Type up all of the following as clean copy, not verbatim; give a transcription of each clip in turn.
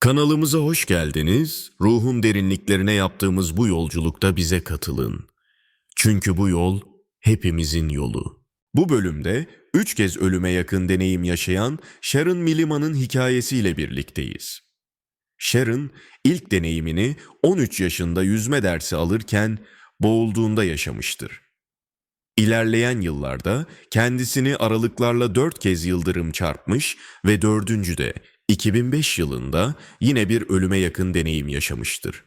Kanalımıza hoş geldiniz. Ruhun derinliklerine yaptığımız bu yolculukta bize katılın. Çünkü bu yol hepimizin yolu. Bu bölümde 3 kez ölüme yakın deneyim yaşayan Sharon Milliman'ın hikayesiyle birlikteyiz. Sharon ilk deneyimini 13 yaşında yüzme dersi alırken boğulduğunda yaşamıştır. İlerleyen yıllarda kendisini aralıklarla 4 kez yıldırım çarpmış ve dördüncü de 2005 yılında yine bir ölüme yakın deneyim yaşamıştır.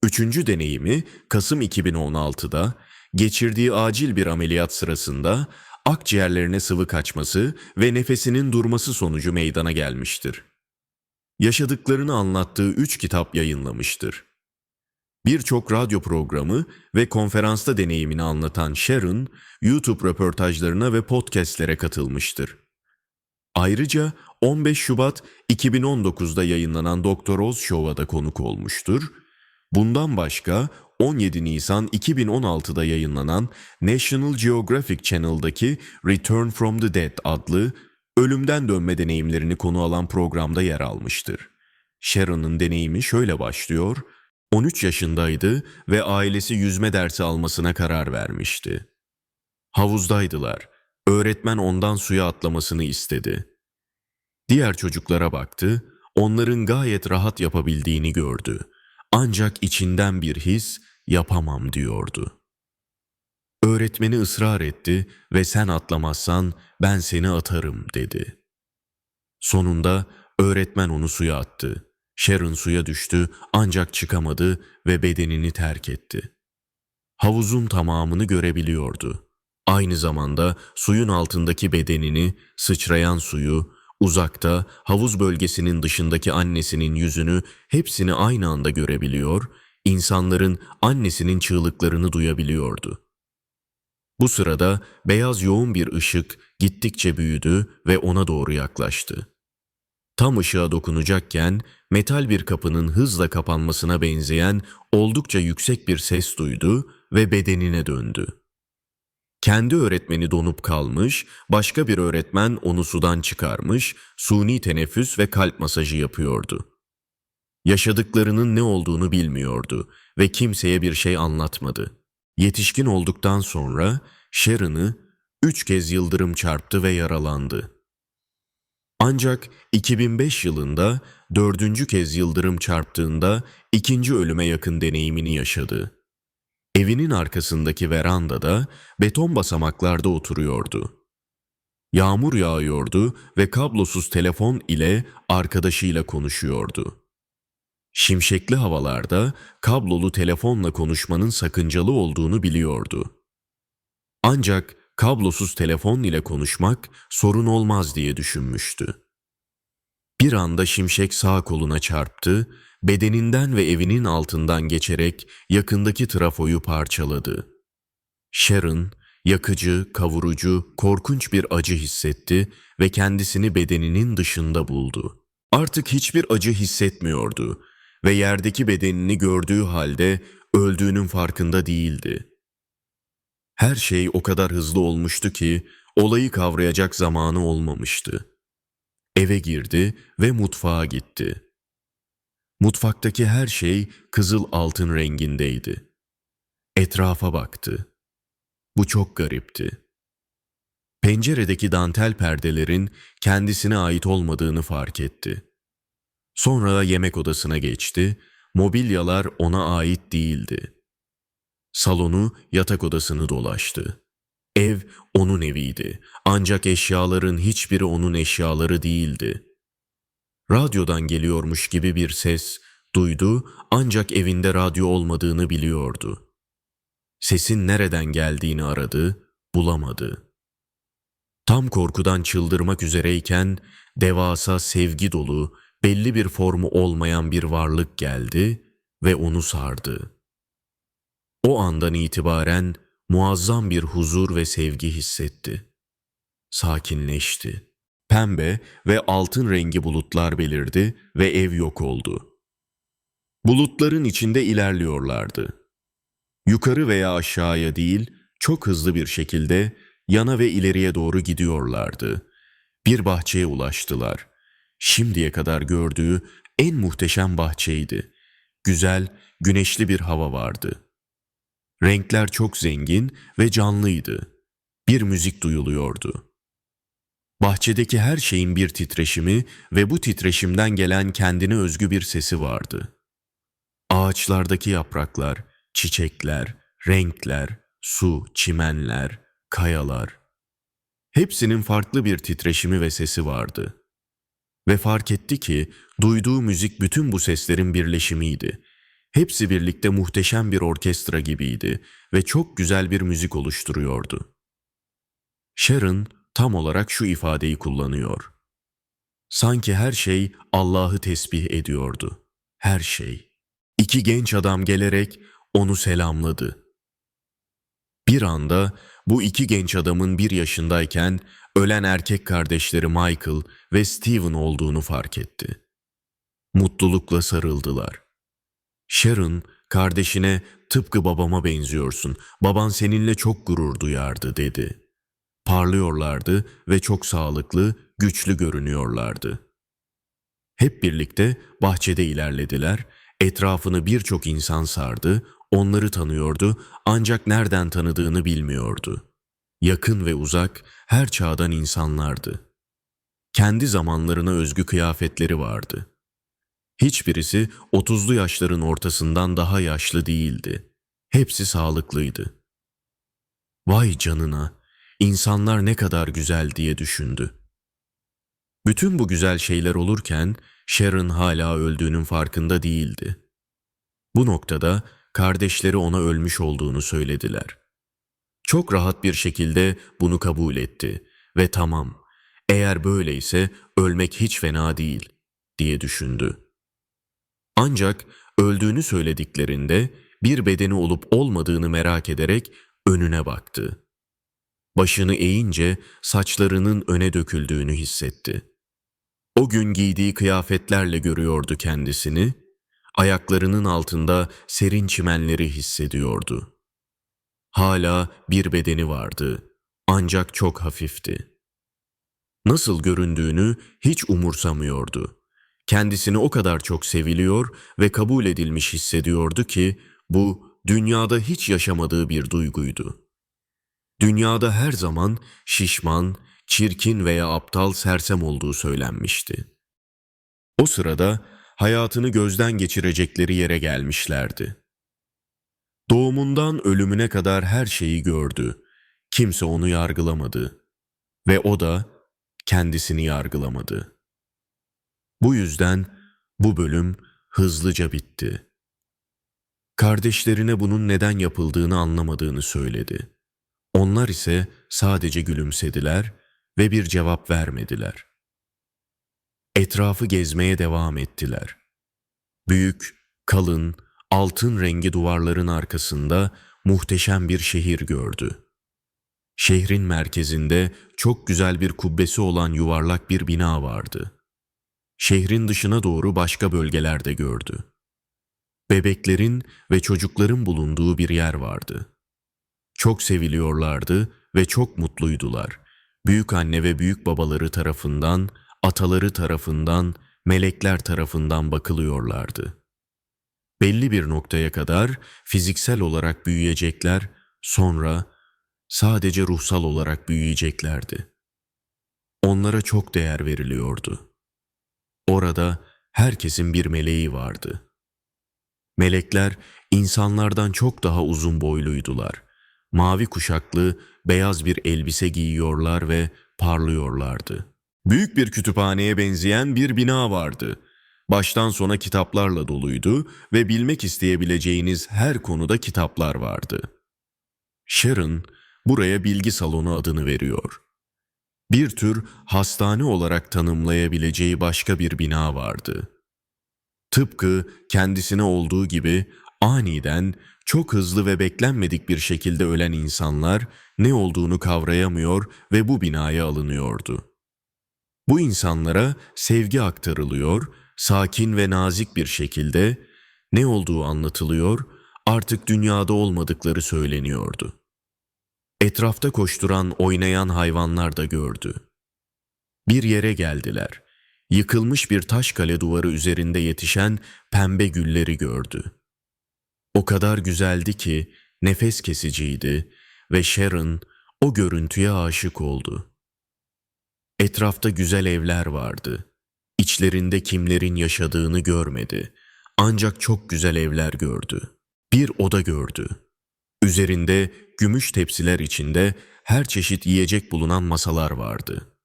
Üçüncü deneyimi Kasım 2016'da geçirdiği acil bir ameliyat sırasında akciğerlerine sıvı kaçması ve nefesinin durması sonucu meydana gelmiştir. Yaşadıklarını anlattığı 3 kitap yayınlamıştır. Birçok radyo programı ve konferansta deneyimini anlatan Sharon, YouTube röportajlarına ve podcastlere katılmıştır. Ayrıca 15 Şubat 2019'da yayınlanan Doktor Oz Show'a da konuk olmuştur. Bundan başka 17 Nisan 2016'da yayınlanan National Geographic Channel'daki Return from the Dead adlı ölümden dönme deneyimlerini konu alan programda yer almıştır. Sharon'ın deneyimi şöyle başlıyor: 13 yaşındaydı ve ailesi yüzme dersi almasına karar vermişti. Havuzdaydılar. Öğretmen ondan suya atlamasını istedi. Diğer çocuklara baktı, onların gayet rahat yapabildiğini gördü. Ancak içinden bir his, yapamam diyordu. Öğretmeni ısrar etti ve sen atlamazsan ben seni atarım dedi. Sonunda öğretmen onu suya attı. Sharon suya düştü ancak çıkamadı ve bedenini terk etti. Havuzun tamamını görebiliyordu. Aynı zamanda suyun altındaki bedenini, sıçrayan suyu, uzakta havuz bölgesinin dışındaki annesinin yüzünü, hepsini aynı anda görebiliyor, insanların annesinin çığlıklarını duyabiliyordu. Bu sırada beyaz yoğun bir ışık gittikçe büyüdü ve ona doğru yaklaştı. Tam ışığa dokunacakken metal bir kapının hızla kapanmasına benzeyen oldukça yüksek bir ses duydu ve bedenine döndü. Kendi öğretmeni donup kalmış, başka bir öğretmen onu sudan çıkarmış, suni teneffüs ve kalp masajı yapıyordu. Yaşadıklarının ne olduğunu bilmiyordu ve kimseye bir şey anlatmadı. Yetişkin olduktan sonra Sharon'ı 3 kez yıldırım çarptı ve yaralandı. Ancak 2005 yılında 4. kez yıldırım çarptığında 2. ölüme yakın deneyimini yaşadı. Evinin arkasındaki verandada beton basamaklarda oturuyordu. Yağmur yağıyordu ve kablosuz telefon ile arkadaşıyla konuşuyordu. Şimşekli havalarda kablolu telefonla konuşmanın sakıncalı olduğunu biliyordu. Ancak kablosuz telefon ile konuşmak sorun olmaz diye düşünmüştü. Bir anda şimşek sağ koluna çarptı, bedeninden ve evinin altından geçerek yakındaki trafoyu parçaladı. Sharon, yakıcı, kavurucu, korkunç bir acı hissetti ve kendisini bedeninin dışında buldu. Artık hiçbir acı hissetmiyordu ve yerdeki bedenini gördüğü halde öldüğünün farkında değildi. Her şey o kadar hızlı olmuştu ki olayı kavrayacak zamanı olmamıştı. Eve girdi ve mutfağa gitti. Mutfaktaki her şey kızıl altın rengindeydi. Etrafa baktı. Bu çok garipti. Penceredeki dantel perdelerin kendisine ait olmadığını fark etti. Sonra yemek odasına geçti, mobilyalar ona ait değildi. Salonu, yatak odasını dolaştı. Ev onun eviydi, ancak eşyaların hiçbiri onun eşyaları değildi. Radyodan geliyormuş gibi bir ses duydu ancak evinde radyo olmadığını biliyordu. Sesin nereden geldiğini aradı, bulamadı. Tam korkudan çıldırmak üzereyken devasa sevgi dolu, belli bir formu olmayan bir varlık geldi ve onu sardı. O andan itibaren muazzam bir huzur ve sevgi hissetti. Sakinleşti. Pembe ve altın rengi bulutlar belirdi ve ev yok oldu. Bulutların içinde ilerliyorlardı. Yukarı veya aşağıya değil, çok hızlı bir şekilde yana ve ileriye doğru gidiyorlardı. Bir bahçeye ulaştılar. Şimdiye kadar gördüğü en muhteşem bahçeydi. Güzel, güneşli bir hava vardı. Renkler çok zengin ve canlıydı. Bir müzik duyuluyordu. Bahçedeki her şeyin bir titreşimi ve bu titreşimden gelen kendine özgü bir sesi vardı. Ağaçlardaki yapraklar, çiçekler, renkler, su, çimenler, kayalar. Hepsinin farklı bir titreşimi ve sesi vardı. Ve fark etti ki duyduğu müzik bütün bu seslerin birleşimiydi. Hepsi birlikte muhteşem bir orkestra gibiydi ve çok güzel bir müzik oluşturuyordu. Sharon tam olarak şu ifadeyi kullanıyor. Sanki her şey Allah'ı tesbih ediyordu. Her şey. İki genç adam gelerek onu selamladı. Bir anda bu iki genç adamın 1 yaşındayken ölen erkek kardeşleri Michael ve Steven olduğunu fark etti. Mutlulukla sarıldılar. Sharon kardeşine tıpkı babama benziyorsun, baban seninle çok gurur duyardı dedi. Parlıyorlardı ve çok sağlıklı, güçlü görünüyorlardı. Hep birlikte bahçede ilerlediler, etrafını birçok insan sardı, onları tanıyordu ancak nereden tanıdığını bilmiyordu. Yakın ve uzak, her çağdan insanlardı. Kendi zamanlarına özgü kıyafetleri vardı. Hiçbirisi 30'lu yaşların ortasından daha yaşlı değildi. Hepsi sağlıklıydı. Vay canına, insanlar ne kadar güzel diye düşündü. Bütün bu güzel şeyler olurken Sharon hala öldüğünün farkında değildi. Bu noktada kardeşleri ona ölmüş olduğunu söylediler. Çok rahat bir şekilde bunu kabul etti ve tamam, eğer böyleyse ölmek hiç fena değil diye düşündü. Ancak öldüğünü söylediklerinde bir bedeni olup olmadığını merak ederek önüne baktı. Başını eğince saçlarının öne döküldüğünü hissetti. O gün giydiği kıyafetlerle görüyordu kendisini, ayaklarının altında serin çimenleri hissediyordu. Hala bir bedeni vardı, ancak çok hafifti. Nasıl göründüğünü hiç umursamıyordu. Kendisini o kadar çok seviliyor ve kabul edilmiş hissediyordu ki bu dünyada hiç yaşamadığı bir duyguydu. Dünyada her zaman şişman, çirkin veya aptal sersem olduğu söylenmişti. O sırada hayatını gözden geçirecekleri yere gelmişlerdi. Doğumundan ölümüne kadar her şeyi gördü. Kimse onu yargılamadı ve o da kendisini yargılamadı. Bu yüzden bu bölüm hızlıca bitti. Kardeşlerine bunun neden yapıldığını anlamadığını söyledi. Onlar ise sadece gülümsediler ve bir cevap vermediler. Etrafı gezmeye devam ettiler. Büyük, kalın, altın rengi duvarların arkasında muhteşem bir şehir gördü. Şehrin merkezinde çok güzel bir kubbesi olan yuvarlak bir bina vardı. Şehrin dışına doğru başka bölgeler de gördü. Bebeklerin ve çocukların bulunduğu bir yer vardı. Çok seviliyorlardı ve çok mutluydular. Büyük anne ve büyük babaları tarafından, ataları tarafından, melekler tarafından bakılıyorlardı. Belli bir noktaya kadar fiziksel olarak büyüyecekler, sonra sadece ruhsal olarak büyüyeceklerdi. Onlara çok değer veriliyordu. Orada herkesin bir meleği vardı. Melekler insanlardan çok daha uzun boyluydular. Mavi kuşaklı, beyaz bir elbise giyiyorlar ve parlıyorlardı. Büyük bir kütüphaneye benzeyen bir bina vardı. Baştan sona kitaplarla doluydu ve bilmek isteyebileceğiniz her konuda kitaplar vardı. Sharon buraya bilgi salonu adını veriyor. Bir tür hastane olarak tanımlayabileceği başka bir bina vardı. Tıpkı kendisine olduğu gibi aniden çok hızlı ve beklenmedik bir şekilde ölen insanlar ne olduğunu kavrayamıyor ve bu binaya alınıyordu. Bu insanlara sevgi aktarılıyor, sakin ve nazik bir şekilde ne olduğu anlatılıyor, artık dünyada olmadıkları söyleniyordu. Etrafta koşturan, oynayan hayvanlar da gördü. Bir yere geldiler. yıkılmış bir taş kale duvarı üzerinde yetişen pembe gülleri gördü. O kadar güzeldi ki nefes kesiciydi ve Sharon o görüntüye aşık oldu. Etrafta güzel evler vardı. İçlerinde kimlerin yaşadığını görmedi. Ancak çok güzel evler gördü. Bir oda gördü. Üzerinde gümüş tepsiler içinde her çeşit yiyecek bulunan masalar vardı.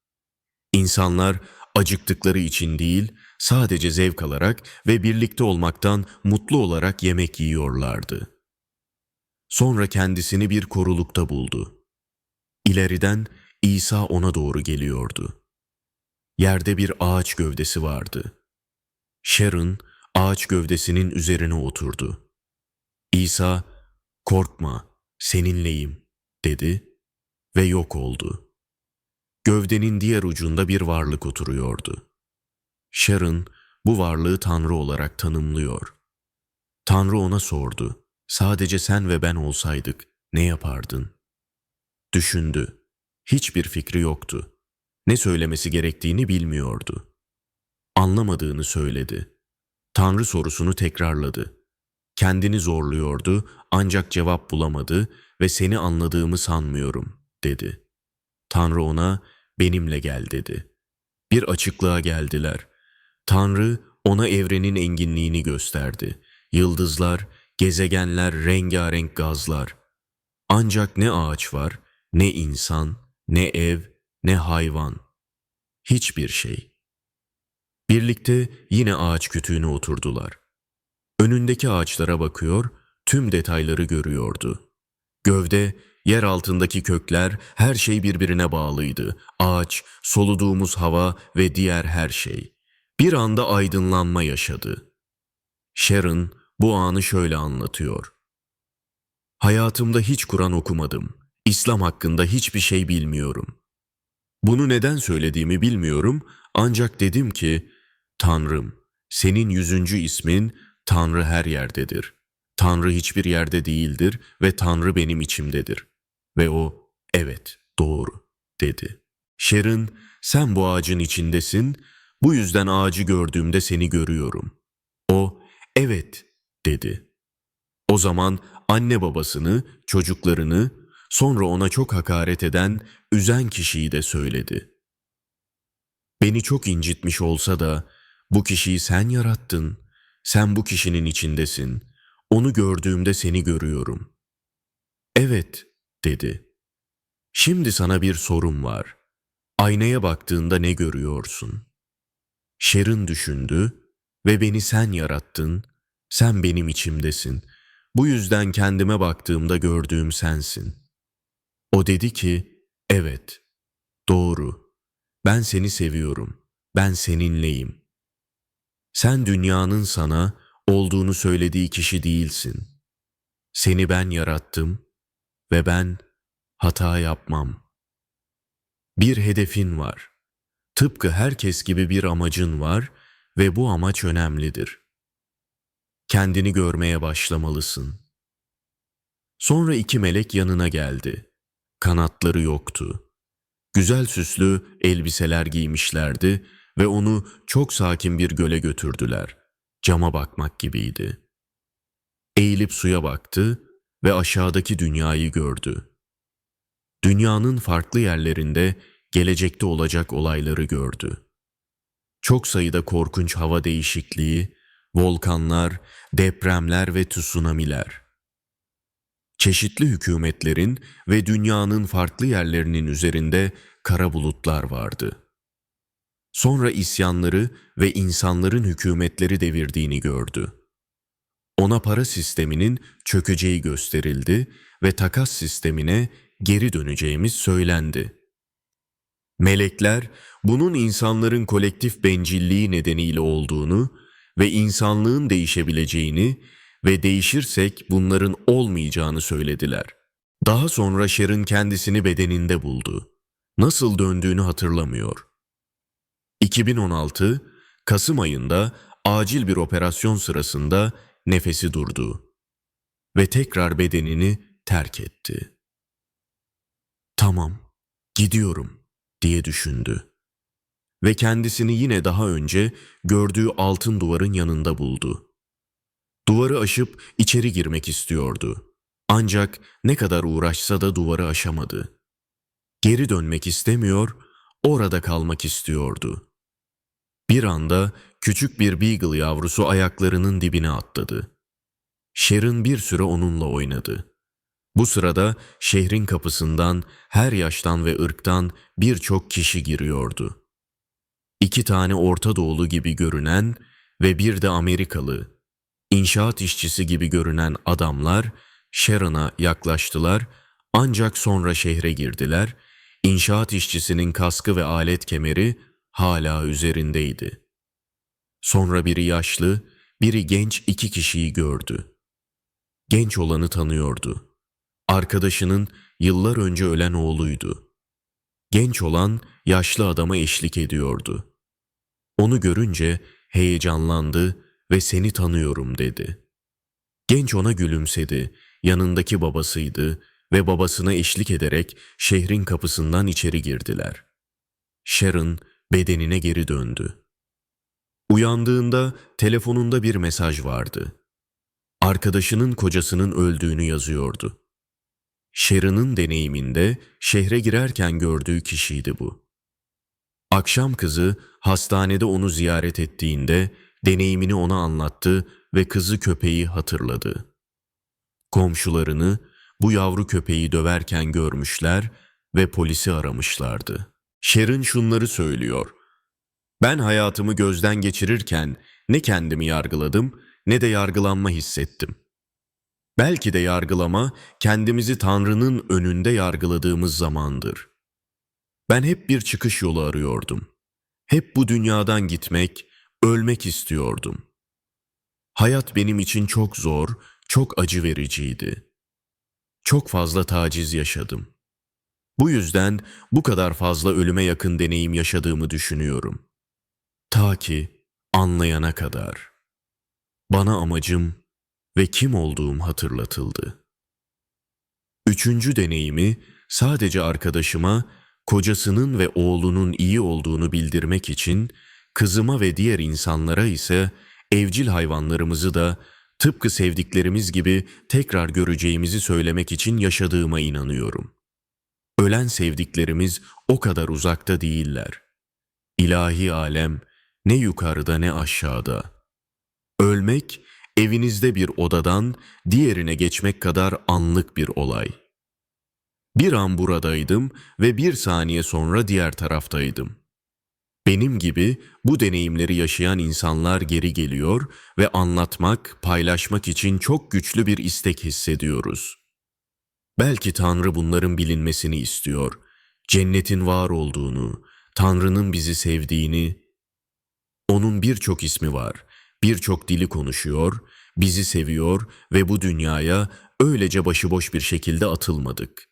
İnsanlar acıktıkları için değil, sadece zevk alarak ve birlikte olmaktan mutlu olarak yemek yiyorlardı. Sonra kendisini bir korulukta buldu. İleriden İsa ona doğru geliyordu. Yerde bir ağaç gövdesi vardı. Sharon ağaç gövdesinin üzerine oturdu. İsa, "Korkma, seninleyim," dedi ve yok oldu. Gövdenin diğer ucunda bir varlık oturuyordu. Sharon bu varlığı Tanrı olarak tanımlıyor. Tanrı ona sordu, "Sadece sen ve ben olsaydık ne yapardın?" Düşündü. Hiçbir fikri yoktu. Ne söylemesi gerektiğini bilmiyordu. Anlamadığını söyledi. Tanrı sorusunu tekrarladı. Kendini zorluyordu ancak cevap bulamadı ve "Seni anladığımı sanmıyorum," dedi. Tanrı ona "Benimle gel," dedi. Bir açıklığa geldiler. Tanrı ona evrenin enginliğini gösterdi. Yıldızlar, gezegenler, rengarenk gazlar. Ancak ne ağaç var, ne insan, ne ev, ne hayvan. Hiçbir şey. Birlikte yine ağaç kütüğüne oturdular. Önündeki ağaçlara bakıyor, tüm detayları görüyordu. Gövde, yer altındaki kökler, her şey birbirine bağlıydı. Ağaç, soluduğumuz hava ve diğer her şey. Bir anda aydınlanma yaşadı. Sharon bu anı şöyle anlatıyor. "Hayatımda hiç Kur'an okumadım. İslam hakkında hiçbir şey bilmiyorum. Bunu neden söylediğimi bilmiyorum ancak dedim ki, Tanrım, senin 100. ismin Tanrı her yerdedir. Tanrı hiçbir yerde değildir ve Tanrı benim içimdedir." Ve o, "Evet, doğru," dedi. Sharon, "Sen bu ağacın içindesin, bu yüzden ağacı gördüğümde seni görüyorum." O, "Evet," dedi. O zaman anne babasını, çocuklarını, sonra ona çok hakaret eden, üzen kişiyi de söyledi. "Beni çok incitmiş olsa da bu kişiyi sen yarattın. Sen bu kişinin içindesin. Onu gördüğümde seni görüyorum." "Evet," dedi. "Şimdi sana bir sorum var. Aynaya baktığında ne görüyorsun?" Sharon düşündü ve "Beni sen yarattın. Sen benim içimdesin. Bu yüzden kendime baktığımda gördüğüm sensin." O dedi ki, "Evet, doğru. Ben seni seviyorum. Ben seninleyim. Sen dünyanın sana olduğunu söylediği kişi değilsin. Seni ben yarattım ve ben hata yapmam. Bir hedefin var. Tıpkı herkes gibi bir amacın var ve bu amaç önemlidir. Kendini görmeye başlamalısın." Sonra iki melek yanına geldi. Kanatları yoktu. Güzel süslü elbiseler giymişlerdi ve onu çok sakin bir göle götürdüler. Cama bakmak gibiydi. Eğilip suya baktı ve aşağıdaki dünyayı gördü. Dünyanın farklı yerlerinde gelecekte olacak olayları gördü. Çok sayıda korkunç hava değişikliği, volkanlar, depremler ve tsunamiler. Çeşitli hükümetlerin ve dünyanın farklı yerlerinin üzerinde kara bulutlar vardı. Sonra isyanları ve insanların hükümetleri devirdiğini gördü. Ona para sisteminin çökeceği gösterildi ve takas sistemine geri döneceğimiz söylendi. Melekler bunun insanların kolektif bencilliği nedeniyle olduğunu ve insanlığın değişebileceğini ve değişirsek bunların olmayacağını söylediler. Daha sonra Sharon kendisini bedeninde buldu. Nasıl döndüğünü hatırlamıyor. 2016 Kasım ayında acil bir operasyon sırasında nefesi durdu ve tekrar bedenini terk etti. "Tamam, gidiyorum," diye düşündü. ve kendisini yine daha önce gördüğü altın duvarın yanında buldu. Duvarı aşıp içeri girmek istiyordu. Ancak ne kadar uğraşsa da duvarı aşamadı. Geri dönmek istemiyor, orada kalmak istiyordu. Bir anda küçük bir beagle yavrusu ayaklarının dibine atladı. Sharon bir süre onunla oynadı. Bu sırada şehrin kapısından her yaştan ve ırktan birçok kişi giriyordu. 2 tane Orta Doğulu gibi görünen ve bir de Amerikalı, inşaat işçisi gibi görünen adamlar Sharon'a yaklaştılar ancak sonra şehre girdiler. İnşaat işçisinin kaskı ve alet kemeri hala üzerindeydi. Sonra biri yaşlı, biri genç 2 kişiyi gördü. Genç olanı tanıyordu. Arkadaşının yıllar önce ölen oğluydu. Genç olan yaşlı adama eşlik ediyordu. Onu görünce heyecanlandı ve "Seni tanıyorum" dedi. Genç ona gülümsedi, yanındaki babasıydı ve babasına eşlik ederek şehrin kapısından içeri girdiler. Sharon bedenine geri döndü. Uyandığında telefonunda bir mesaj vardı. Arkadaşının kocasının öldüğünü yazıyordu. Sharon'ın deneyiminde şehre girerken gördüğü kişiydi bu. Akşam kızı hastanede onu ziyaret ettiğinde deneyimini ona anlattı ve kızı köpeği hatırladı. Komşularını bu yavru köpeği döverken görmüşler ve polisi aramışlardı. Sharon şunları söylüyor: "Ben hayatımı gözden geçirirken ne kendimi yargıladım ne de yargılanma hissettim. Belki de yargılama kendimizi Tanrı'nın önünde yargıladığımız zamandır. Ben hep bir çıkış yolu arıyordum. Hep bu dünyadan gitmek, ölmek istiyordum. Hayat benim için çok zor, çok acı vericiydi. Çok fazla taciz yaşadım. Bu yüzden bu kadar fazla ölüme yakın deneyim yaşadığımı düşünüyorum. Ta ki anlayana kadar. Bana amacım ve kim olduğum hatırlatıldı." 3. deneyimi sadece arkadaşıma kocasının ve oğlunun iyi olduğunu bildirmek için, kızıma ve diğer insanlara ise evcil hayvanlarımızı da tıpkı sevdiklerimiz gibi tekrar göreceğimizi söylemek için yaşadığıma inanıyorum. Ölen sevdiklerimiz o kadar uzakta değiller. İlahi alem ne yukarıda ne aşağıda. Ölmek, evinizde bir odadan diğerine geçmek kadar anlık bir olay. Bir an buradaydım ve 1 saniye sonra diğer taraftaydım. Benim gibi bu deneyimleri yaşayan insanlar geri geliyor ve anlatmak, paylaşmak için çok güçlü bir istek hissediyoruz. Belki Tanrı bunların bilinmesini istiyor. Cennetin var olduğunu, Tanrı'nın bizi sevdiğini. Onun birçok ismi var, birçok dili konuşuyor, bizi seviyor ve bu dünyaya öylece başıboş bir şekilde atılmadık.